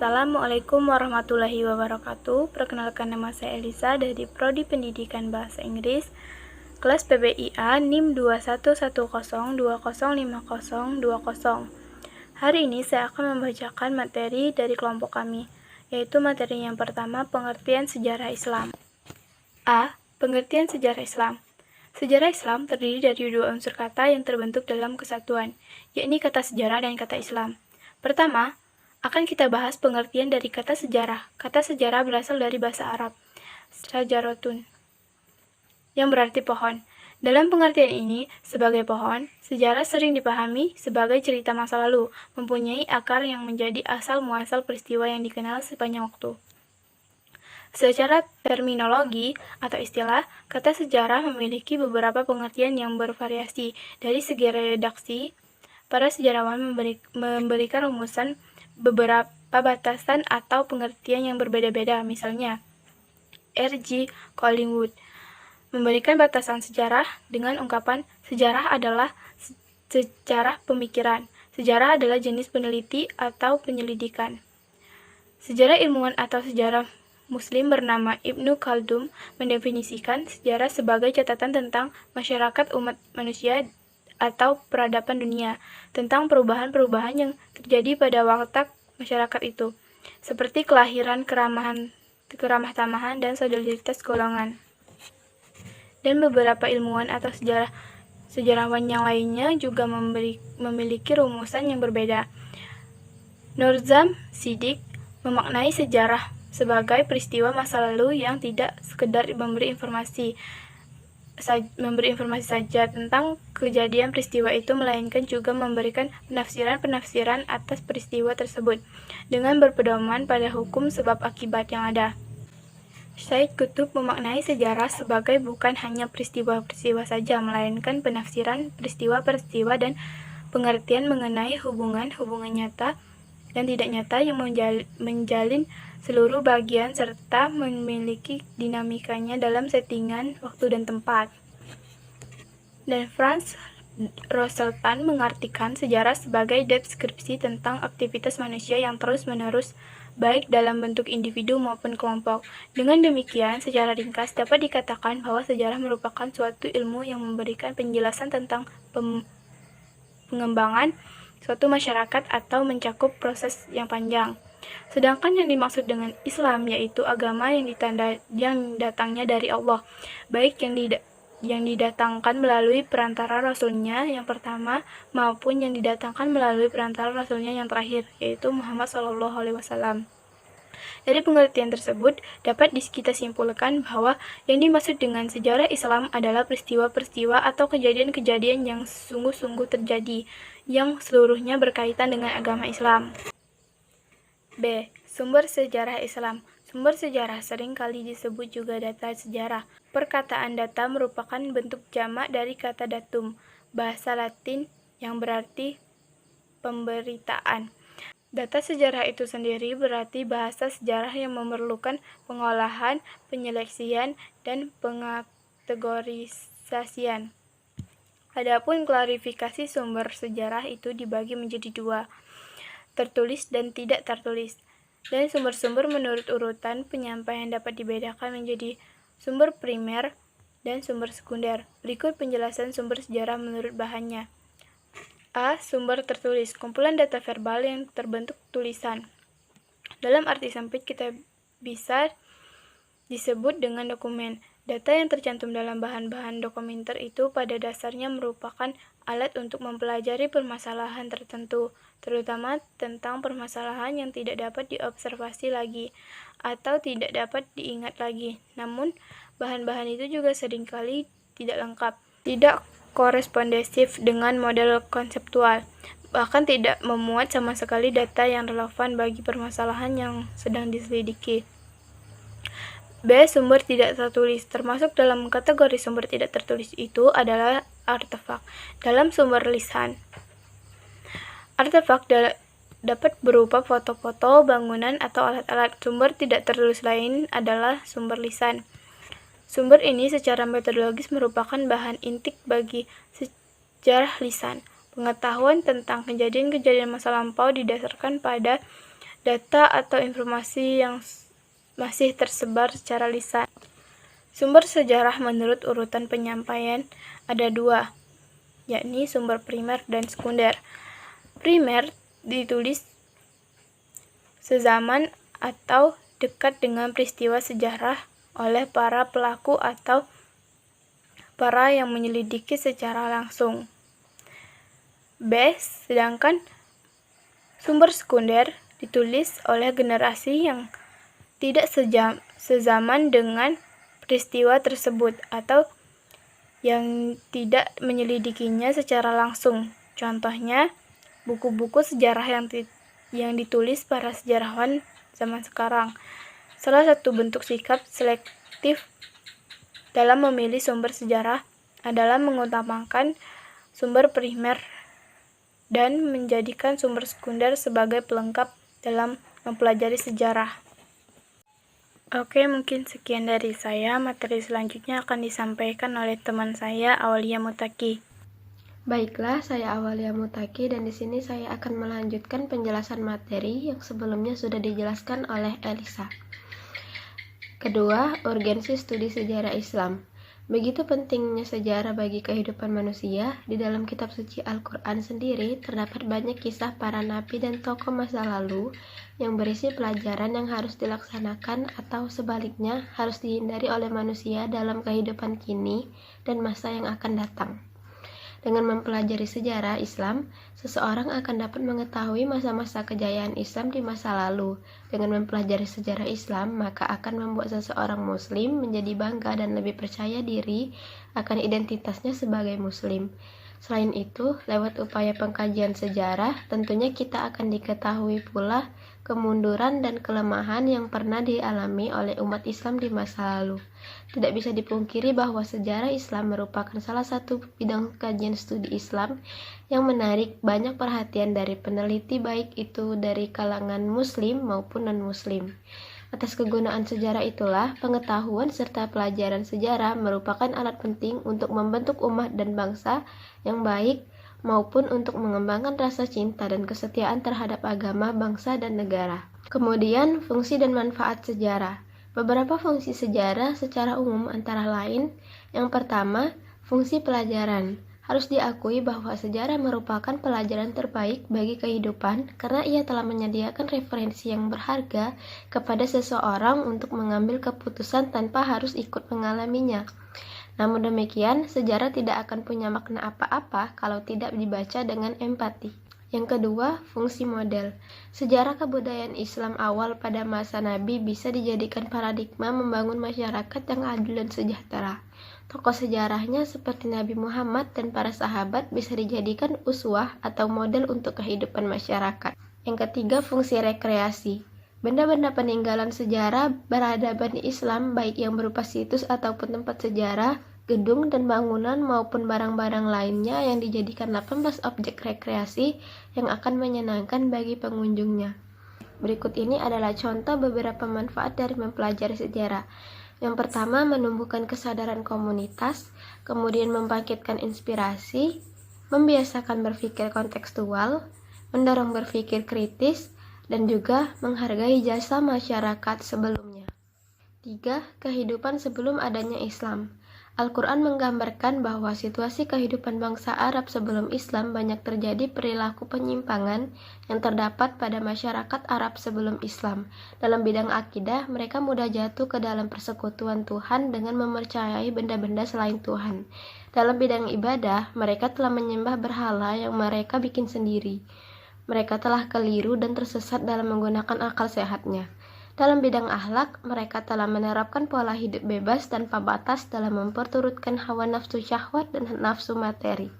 Assalamualaikum warahmatullahi wabarakatuh. Perkenalkan, nama saya Elisa dari Prodi Pendidikan Bahasa Inggris, kelas PBIA NIM 2110205020. Hari ini saya akan membacakan materi dari kelompok kami, yaitu materi yang pertama, pengertian sejarah Islam. A. Pengertian sejarah Islam. Sejarah Islam terdiri dari dua unsur kata yang terbentuk dalam kesatuan, yakni kata sejarah dan kata Islam. Pertama, akan kita bahas pengertian dari kata sejarah. Kata sejarah berasal dari bahasa Arab, sajarotun, yang berarti pohon. Dalam pengertian ini, sebagai pohon, sejarah sering dipahami sebagai cerita masa lalu, mempunyai akar yang menjadi asal-muasal peristiwa yang dikenal sepanjang waktu. Secara terminologi atau istilah, kata sejarah memiliki beberapa pengertian yang bervariasi. Dari segi redaksi, para sejarawan memberikan rumusan beberapa batasan atau pengertian yang berbeda-beda. Misalnya, R.G. Collingwood memberikan batasan sejarah dengan ungkapan, sejarah adalah sejarah pemikiran. Sejarah adalah jenis peneliti atau penyelidikan. Sejarah ilmuwan atau sejarah Muslim bernama Ibnu Khaldun mendefinisikan sejarah sebagai catatan tentang masyarakat umat manusia atau peradaban dunia, tentang perubahan-perubahan yang terjadi pada watak masyarakat itu, seperti kelahiran, keramah tamahan, dan solidaritas golongan. Dan beberapa ilmuwan atau sejarawan yang lainnya juga memiliki rumusan yang berbeda. Nurzam Siddiq memaknai sejarah sebagai peristiwa masa lalu yang tidak sekedar memberi informasi saja tentang kejadian peristiwa itu, melainkan juga memberikan penafsiran atas peristiwa tersebut dengan berpedoman pada hukum sebab akibat yang ada. Syed Qutb memaknai sejarah sebagai bukan hanya peristiwa-peristiwa saja, melainkan penafsiran peristiwa-peristiwa dan pengertian mengenai hubungan nyata dan tidak nyata yang menjalin seluruh bagian serta memiliki dinamikanya dalam settingan waktu dan tempat. Dan Franz Roseltan mengartikan sejarah sebagai deskripsi tentang aktivitas manusia yang terus-menerus, baik dalam bentuk individu maupun kelompok. Dengan demikian, secara ringkas dapat dikatakan bahwa sejarah merupakan suatu ilmu yang memberikan penjelasan tentang pengembangan suatu masyarakat atau mencakup proses yang panjang. Sedangkan yang dimaksud dengan Islam yaitu agama yang datangnya dari Allah, baik yang didatangkan melalui perantara Rasulnya yang pertama maupun yang didatangkan melalui perantara Rasulnya yang terakhir, yaitu Muhammad SAW. Dari pengertian tersebut, dapat kita simpulkan bahwa yang dimaksud dengan sejarah Islam adalah peristiwa-peristiwa atau kejadian-kejadian yang sungguh-sungguh terjadi, yang seluruhnya berkaitan dengan agama Islam. B. Sumber sejarah Islam. Sumber sejarah sering kali disebut juga data sejarah. Perkataan data merupakan bentuk jamak dari kata datum, bahasa Latin yang berarti pemberitaan. Data sejarah itu sendiri berarti bahasa sejarah yang memerlukan pengolahan, penyeleksian, dan pengategorisasian. Adapun klarifikasi sumber sejarah itu dibagi menjadi dua, tertulis dan tidak tertulis. Dan sumber-sumber menurut urutan penyampaian dapat dibedakan menjadi sumber primer dan sumber sekunder. Berikut penjelasan sumber sejarah menurut bahannya. A. Sumber tertulis, kumpulan data verbal yang terbentuk tulisan. Dalam arti sempit kita bisa disebut dengan dokumen. Data yang tercantum dalam bahan-bahan dokumenter itu pada dasarnya merupakan alat untuk mempelajari permasalahan tertentu, terutama tentang permasalahan yang tidak dapat diobservasi lagi atau tidak dapat diingat lagi. Namun, bahan-bahan itu juga seringkali tidak lengkap, tidak korespondensif dengan model konseptual, bahkan tidak memuat sama sekali data yang relevan bagi permasalahan yang sedang diselidiki. B. Sumber tidak tertulis. Termasuk dalam kategori sumber tidak tertulis itu adalah artefak dalam sumber lisan. Artefak dapat berupa foto-foto, bangunan, atau alat-alat. Sumber tidak tertulis lain adalah sumber lisan. Sumber ini secara metodologis merupakan bahan intik bagi sejarah lisan. Pengetahuan tentang kejadian-kejadian masa lampau didasarkan pada data atau informasi yang masih tersebar secara lisan. Sumber sejarah menurut urutan penyampaian ada dua, yakni sumber primer dan sekunder. Primer ditulis sezaman atau dekat dengan peristiwa sejarah oleh para pelaku atau para yang menyelidiki secara langsung. B. Sedangkan sumber sekunder ditulis oleh generasi yang tidak sezaman dengan peristiwa tersebut atau yang tidak menyelidikinya secara langsung. Contohnya, buku-buku sejarah yang ditulis para sejarawan zaman sekarang. Salah satu bentuk sikap selektif dalam memilih sumber sejarah adalah mengutamakan sumber primer dan menjadikan sumber sekunder sebagai pelengkap dalam mempelajari sejarah. Oke, mungkin sekian dari saya. Materi selanjutnya akan disampaikan oleh teman saya, Aulia Mutaki. Baiklah, saya Aulia Mutaki dan di sini saya akan melanjutkan penjelasan materi yang sebelumnya sudah dijelaskan oleh Elisa. Kedua, urgensi studi sejarah Islam. Begitu pentingnya sejarah bagi kehidupan manusia, di dalam kitab suci Al-Quran sendiri terdapat banyak kisah para nabi dan tokoh masa lalu yang berisi pelajaran yang harus dilaksanakan atau sebaliknya harus dihindari oleh manusia dalam kehidupan kini dan masa yang akan datang. Dengan mempelajari sejarah Islam, seseorang akan dapat mengetahui masa-masa kejayaan Islam di masa lalu. Dengan mempelajari sejarah Islam, maka akan membuat seseorang Muslim menjadi bangga dan lebih percaya diri akan identitasnya sebagai Muslim. Selain itu, lewat upaya pengkajian sejarah, tentunya kita akan diketahui pula kemunduran dan kelemahan yang pernah dialami oleh umat Islam di masa lalu. Tidak bisa dipungkiri bahwa sejarah Islam merupakan salah satu bidang kajian studi Islam yang menarik banyak perhatian dari peneliti baik itu dari kalangan Muslim maupun non-Muslim. Atas kegunaan sejarah itulah, pengetahuan serta pelajaran sejarah merupakan alat penting untuk membentuk umat dan bangsa yang baik maupun untuk mengembangkan rasa cinta dan kesetiaan terhadap agama, bangsa, dan negara. Kemudian, fungsi dan manfaat sejarah. Beberapa fungsi sejarah secara umum antara lain, yang pertama, fungsi pelajaran. Harus diakui bahwa sejarah merupakan pelajaran terbaik bagi kehidupan karena ia telah menyediakan referensi yang berharga kepada seseorang untuk mengambil keputusan tanpa harus ikut mengalaminya. Namun demikian, sejarah tidak akan punya makna apa-apa kalau tidak dibaca dengan empati. Yang kedua, fungsi model. Sejarah kebudayaan Islam awal pada masa Nabi bisa dijadikan paradigma membangun masyarakat yang adil dan sejahtera. Tokoh sejarahnya seperti Nabi Muhammad dan para sahabat bisa dijadikan uswah atau model untuk kehidupan masyarakat. Yang ketiga, fungsi rekreasi. Benda-benda peninggalan sejarah peradaban Islam baik yang berupa situs ataupun tempat sejarah, gedung dan bangunan maupun barang-barang lainnya yang dijadikan 18 objek rekreasi yang akan menyenangkan bagi pengunjungnya. Berikut ini adalah contoh beberapa manfaat dari mempelajari sejarah. Yang pertama, menumbuhkan kesadaran komunitas, kemudian membangkitkan inspirasi, membiasakan berpikir kontekstual, mendorong berpikir kritis, dan juga menghargai jasa masyarakat sebelumnya. 3. Kehidupan sebelum adanya Islam. Al-Quran menggambarkan bahwa situasi kehidupan bangsa Arab sebelum Islam banyak terjadi perilaku penyimpangan yang terdapat pada masyarakat Arab sebelum Islam. Dalam bidang akidah, mereka mudah jatuh ke dalam persekutuan Tuhan dengan mempercayai benda-benda selain Tuhan. Dalam bidang ibadah, mereka telah menyembah berhala yang mereka bikin sendiri. Mereka telah keliru dan tersesat dalam menggunakan akal sehatnya. Dalam bidang akhlak, mereka telah menerapkan pola hidup bebas tanpa batas dalam memperturutkan hawa nafsu syahwat dan nafsu materi.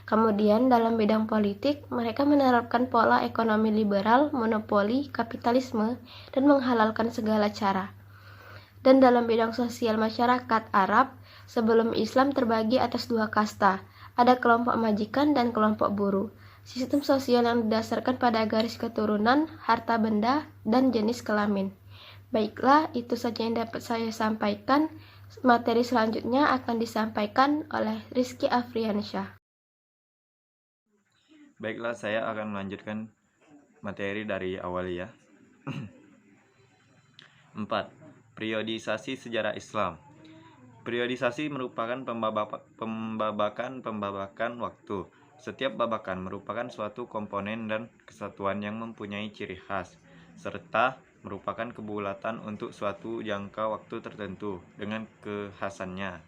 Kemudian dalam bidang politik, mereka menerapkan pola ekonomi liberal, monopoli, kapitalisme, dan menghalalkan segala cara. Dan dalam bidang sosial masyarakat Arab, sebelum Islam terbagi atas dua kasta, ada kelompok majikan dan kelompok buruh. Sistem sosial yang didasarkan pada garis keturunan, harta benda, dan jenis kelamin. Baiklah, itu saja yang dapat saya sampaikan. Materi selanjutnya akan disampaikan oleh Rizky Afriansyah. Baiklah, saya akan melanjutkan materi dari Aulia. 4. Periodisasi sejarah Islam. Periodisasi merupakan pembabakan waktu. Setiap babakan merupakan suatu komponen dan kesatuan yang mempunyai ciri khas, serta merupakan kebulatan untuk suatu jangka waktu tertentu dengan kekhasannya.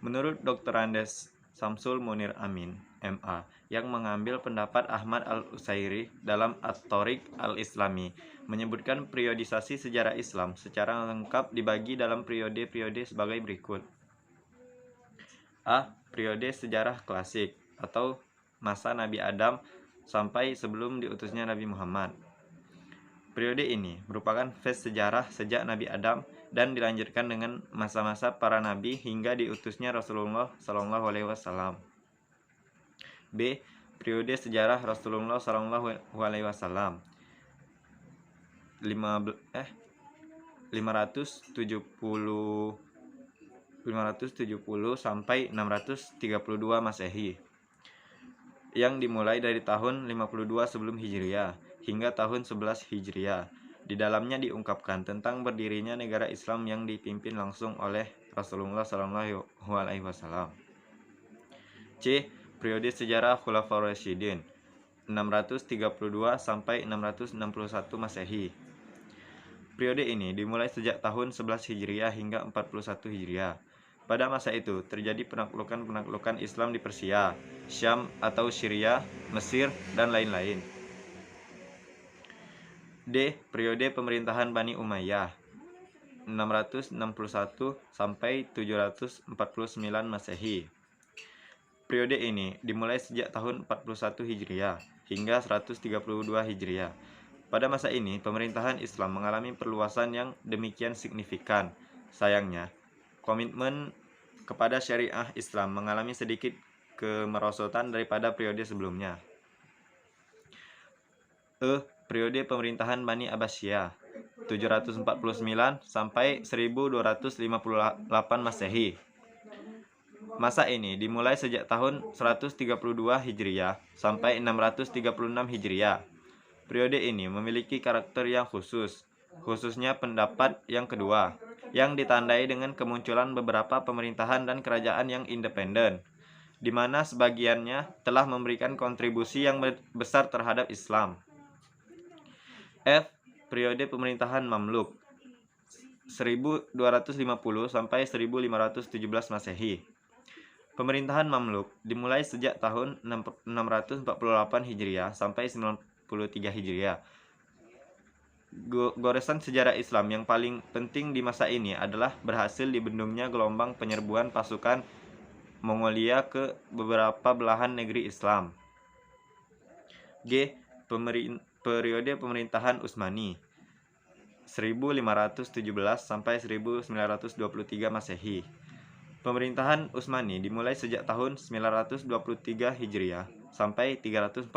Menurut Dr. Andes Samsul Munir Amin, MA, yang mengambil pendapat Ahmad Al-Usairi dalam At-Thoriq Al-Islami, menyebutkan periodisasi sejarah Islam secara lengkap dibagi dalam periode-periode sebagai berikut. A. Periode sejarah klasik atau masa Nabi Adam sampai sebelum diutusnya Nabi Muhammad. Periode ini merupakan fase sejarah sejak Nabi Adam dan dilanjutkan dengan masa-masa para nabi hingga diutusnya Rasulullah SAW. B. Periode sejarah Rasulullah SAW 570 sampai 632 Masehi, yang dimulai dari tahun 52 sebelum Hijriah hingga tahun 11 Hijriah. Di dalamnya diungkapkan tentang berdirinya negara Islam yang dipimpin langsung oleh Rasulullah SAW. C. Periode sejarah Khulafaur Rasyidin 632 sampai 661 Masehi. Periode ini dimulai sejak tahun 11 Hijriah hingga 41 Hijriah. Pada masa itu terjadi penaklukan Islam di Persia, Syam atau Syria, Mesir, dan lain-lain. D. Periode pemerintahan Bani Umayyah 661 sampai 749 Masehi. Periode ini dimulai sejak tahun 41 Hijriah hingga 132 Hijriah. Pada masa ini, pemerintahan Islam mengalami perluasan yang demikian signifikan. Sayangnya, komitmen kepada syariah Islam mengalami sedikit kemerosotan daripada periode sebelumnya. Periode pemerintahan Bani Abbasiyah 749 sampai 1258 Masehi. Masa ini dimulai sejak tahun 132 Hijriah sampai 636 Hijriah. Periode ini memiliki karakter yang khususnya pendapat yang kedua, yang ditandai dengan kemunculan beberapa pemerintahan dan kerajaan yang independen, di mana sebagiannya telah memberikan kontribusi yang besar terhadap Islam. F. Periode pemerintahan Mamluk 1250 sampai 1517 Masehi. Pemerintahan Mamluk dimulai sejak tahun 648 Hijriah sampai 93 Hijriah. Goresan sejarah Islam yang paling penting di masa ini adalah berhasil dibendungnya gelombang penyerbuan pasukan Mongolia ke beberapa belahan negeri Islam. G. Periode pemerintahan Utsmani 1517 sampai 1923 Masehi. Pemerintahan Utsmani dimulai sejak tahun 923 Hijriah sampai 342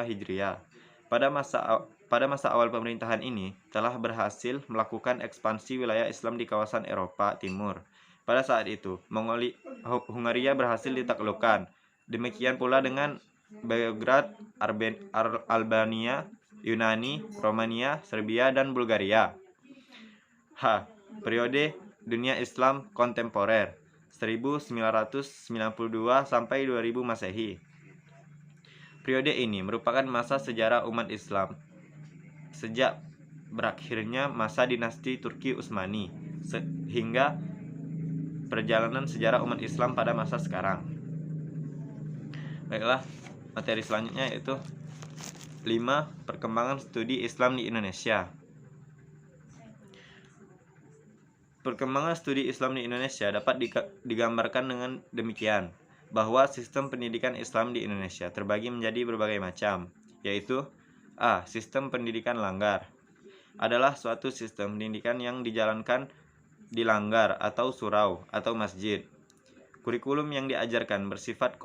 Hijriah. Pada masa awal pemerintahan ini telah berhasil melakukan ekspansi wilayah Islam di kawasan Eropa Timur. Pada saat itu, Hungaria berhasil ditaklukkan. Demikian pula dengan Belgrad, Albania, Yunani, Romania, Serbia, dan Bulgaria. H. Periode dunia Islam kontemporer 1992 sampai 2000 Masehi. Periode ini merupakan masa sejarah umat Islam sejak berakhirnya masa dinasti Turki Utsmani hingga perjalanan sejarah umat Islam pada masa sekarang. Baiklah, materi selanjutnya yaitu 5. Perkembangan studi Islam di Indonesia. Perkembangan studi Islam di Indonesia dapat digambarkan dengan demikian, bahwa sistem pendidikan Islam di Indonesia terbagi menjadi berbagai macam, yaitu A. Sistem pendidikan langgar adalah suatu sistem pendidikan yang dijalankan di langgar atau surau atau masjid. Kurikulum yang diajarkan bersifat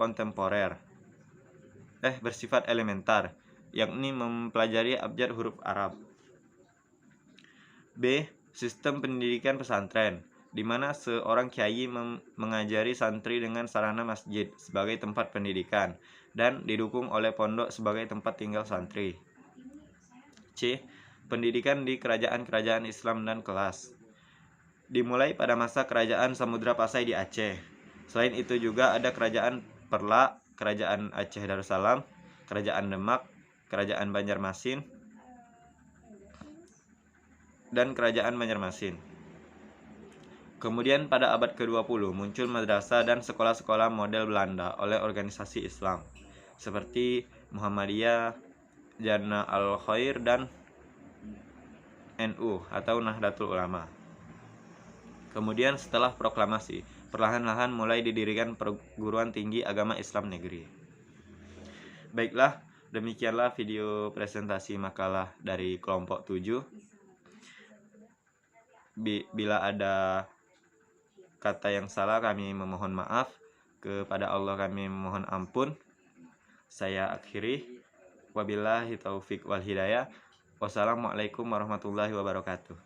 elementar, yakni mempelajari abjad huruf Arab. B. Sistem pendidikan pesantren, di mana seorang kiai mengajari santri dengan sarana masjid sebagai tempat pendidikan dan didukung oleh pondok sebagai tempat tinggal santri. C. pendidikan di kerajaan-kerajaan Islam dan kelas. Dimulai pada masa kerajaan Samudra Pasai di Aceh. Selain itu juga ada kerajaan Perla, kerajaan Aceh Darussalam, kerajaan Demak, kerajaan Banjarmasin, dan kerajaan Banjarmasin. Kemudian pada abad ke-20 muncul madrasah dan sekolah-sekolah model Belanda oleh organisasi Islam seperti Muhammadiyah, Jannah Al-Khair, dan NU atau Nahdlatul Ulama. Kemudian setelah proklamasi, perlahan-lahan mulai didirikan perguruan tinggi agama Islam negeri. Baiklah, demikianlah video presentasi makalah dari kelompok 7. Bila ada kata yang salah kami memohon maaf, kepada Allah kami memohon ampun. Saya akhiri. Wabillahi taufik wal hidayah. Wassalamualaikum warahmatullahi wabarakatuh.